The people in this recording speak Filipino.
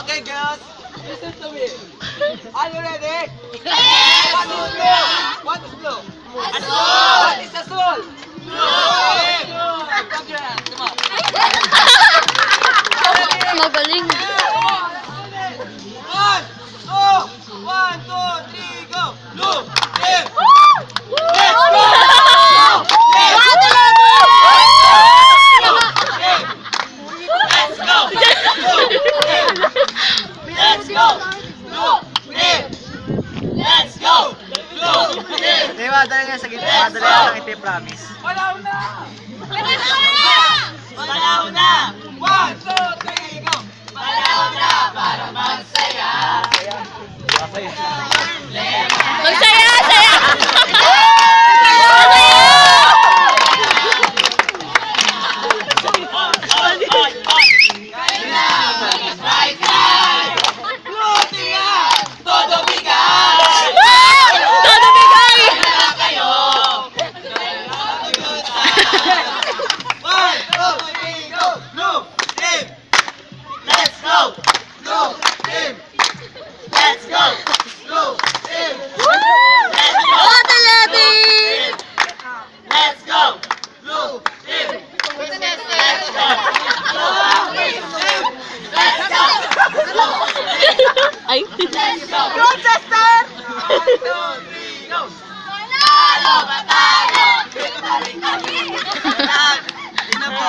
Okay, girls. Listen to me. Are you ready? Yes! What is blue? What is blue? Azul! What is azul? Blue! Clap your hands. Come on. Magaling. One, two, 1, 2, 3, go. Blue, team. Let's go! Let's go! Let's go! Blue team! Let's go! Blue team! Hindi, madali nga sa gitna. Madali nga lang ito, promise. Wala na. Panahon na! 1, 2, 3, go. Panahon na para magsaya! Okay. Magsaya! Saya! Blue team na. Todo bigay! Todo bigay! Kaya kayo! 1, 2, 3, go. Blue team. Let's go! Blue team. Let's go! Blue team. Let's go! Atleti! Let's go! Blue team. Let's go! Let's go! Ay. Let's go! Good, sister. 1, 2, 3, go. Talo, matalo! Victory kami! Yan. Yun na po.